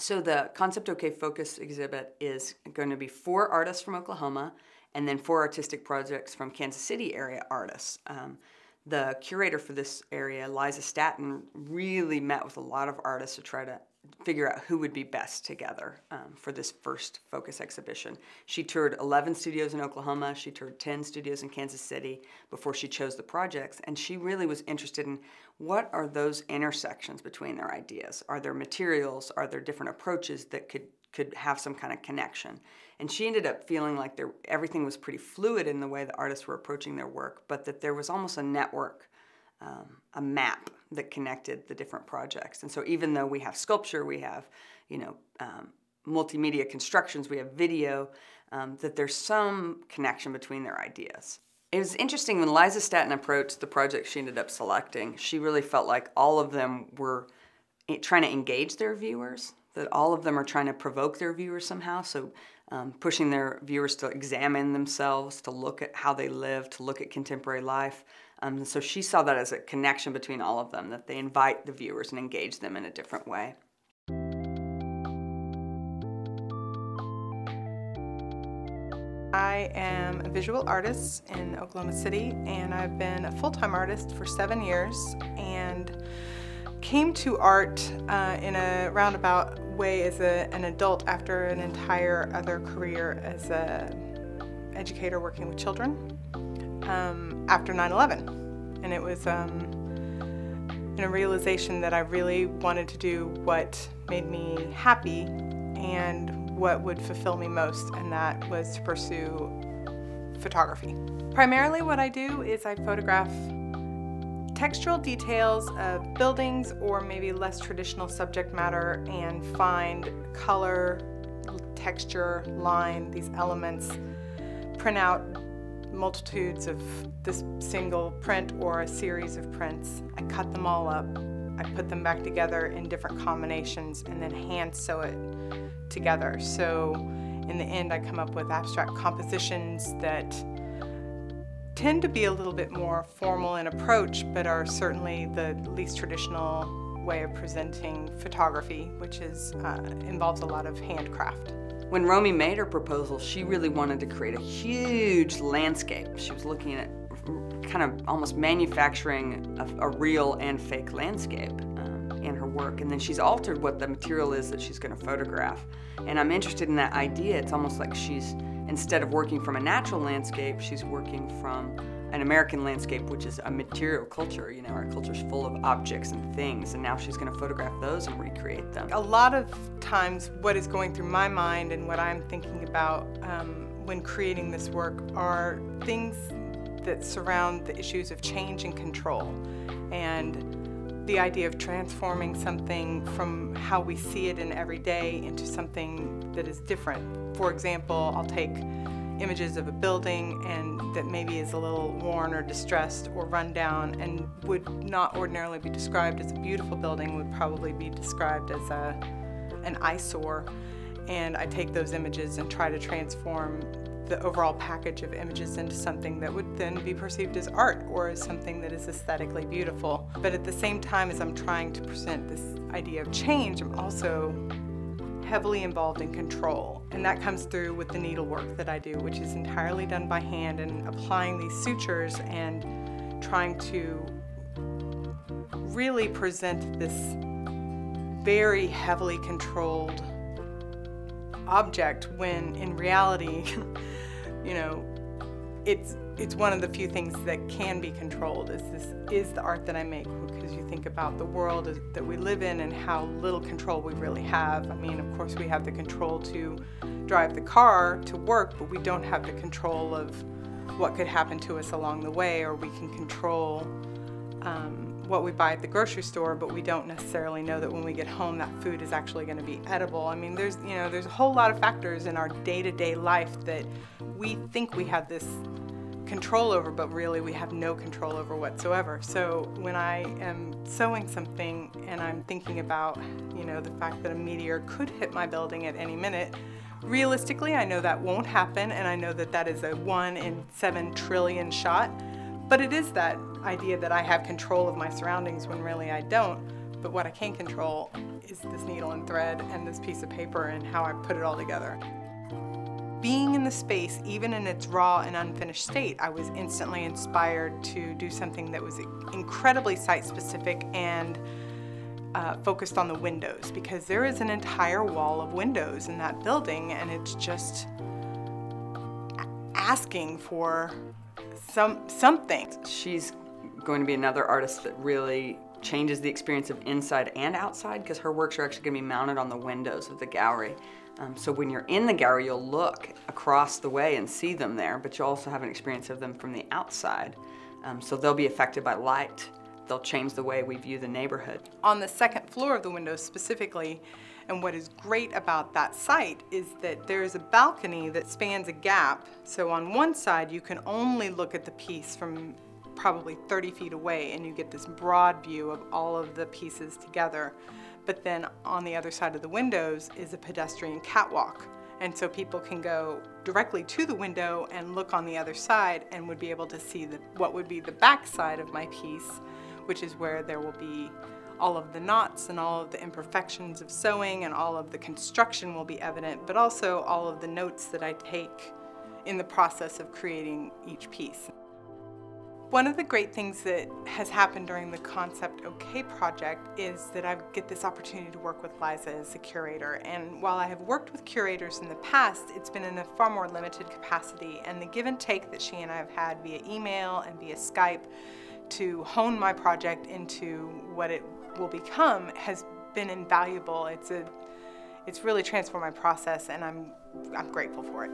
So the Concept OK Focus exhibit is going to be 4 artists from Oklahoma and then 4 artistic projects from Kansas City area artists. The curator for this area, Liza Staton, really met with a lot of artists to try to figure out who would be best together for this first Focus exhibition. She toured 11 studios in Oklahoma, she toured 10 studios in Kansas City before she chose the projects, and she really was interested in what are those intersections between their ideas? Are there materials, are there different approaches that could have some kind of connection? And she ended up feeling like everything was pretty fluid in the way the artists were approaching their work, but that there was almost a network, a map that connected the different projects. And so even though we have sculpture, we have, multimedia constructions, we have video, that there's some connection between their ideas. It was interesting when Liza Staton approached the project she ended up selecting, she really felt like all of them were trying to engage their viewers, that all of them are trying to provoke their viewers somehow, so pushing their viewers to examine themselves, to look at how they live, to look at contemporary life. So she saw that as a connection between all of them, that they invite the viewers and engage them in a different way. I am a visual artist in Oklahoma City, and I've been a full-time artist for 7 years, and came to art in a roundabout way as an adult after an entire other career as an educator working with children after 9/11. And it was in a realization that I really wanted to do what made me happy and what would fulfill me most, and that was to pursue photography. Primarily what I do is I photograph textural details of buildings or maybe less traditional subject matter and find color, texture, line, these elements, print out multitudes of this single print or a series of prints. I cut them all up, I put them back together in different combinations and then hand sew it together. So in the end I come up with abstract compositions that tend to be a little bit more formal in approach, but are certainly the least traditional way of presenting photography, which involves a lot of handcraft. When Romy made her proposal, she really wanted to create a huge landscape. She was looking at kind of almost manufacturing a real and fake landscape in her work, and then she's altered what the material is that she's going to photograph. And I'm interested in that idea. It's almost like she's, instead of working from a natural landscape, she's working from an American landscape, which is a material culture. You know, our culture's full of objects and things, and now she's going to photograph those and recreate them. A lot of times what is going through my mind and what I'm thinking about when creating this work are things that surround the issues of change and control, and the idea of transforming something from how we see it in every day into something that is different. For example, I'll take images of a building and that maybe is a little worn or distressed or run down and would not ordinarily be described as a beautiful building, would probably be described as an eyesore. And I take those images and try to transform the overall package of images into something that would then be perceived as art or as something that is aesthetically beautiful. But at the same time as I'm trying to present this idea of change, I'm also heavily involved in control. And that comes through with the needlework that I do, which is entirely done by hand, and applying these sutures and trying to really present this very heavily controlled object when in reality, you know, it's one of the few things that can be controlled is the art that I make, because you think about the world that we live in and how little control we really have. I mean, of course we have the control to drive the car to work, but we don't have the control of what could happen to us along the way, or we can control what we buy at the grocery store, but we don't necessarily know that when we get home that food is actually going to be edible. I mean, there's a whole lot of factors in our day-to-day life that we think we have this control over, but really we have no control over whatsoever. So when I am sewing something and I'm thinking about, the fact that a meteor could hit my building at any minute, realistically I know that won't happen, and I know that that is a 1 in 7 trillion shot. But it is that idea that I have control of my surroundings when really I don't. but what I can control is this needle and thread and this piece of paper and how I put it all together. Being in the space, even in its raw and unfinished state, I was instantly inspired to do something that was incredibly site-specific and focused on the windows, because there is an entire wall of windows in that building, and it's just asking for something. She's going to be another artist that really changes the experience of inside and outside, because her works are actually going to be mounted on the windows of the gallery. So when you're in the gallery, you'll look across the way and see them there, but you'll also have an experience of them from the outside. So they'll be affected by light. They'll change the way we view the neighborhood. On the second floor of the windows specifically, and what is great about that site is that there is a balcony that spans a gap. So on one side, you can only look at the piece from probably 30 feet away, and you get this broad view of all of the pieces together. But then on the other side of the windows is a pedestrian catwalk. And so people can go directly to the window and look on the other side and would be able to see what would be the back side of my piece, which is where there will be all of the knots and all of the imperfections of sewing, and all of the construction will be evident, but also all of the notes that I take in the process of creating each piece. One of the great things that has happened during the Concept OK project is that I get this opportunity to work with Liza as a curator. And while I have worked with curators in the past, it's been in a far more limited capacity. And the give and take that she and I have had via email and via Skype to hone my project into what it will become has been invaluable. It's really transformed my process, and I'm grateful for it.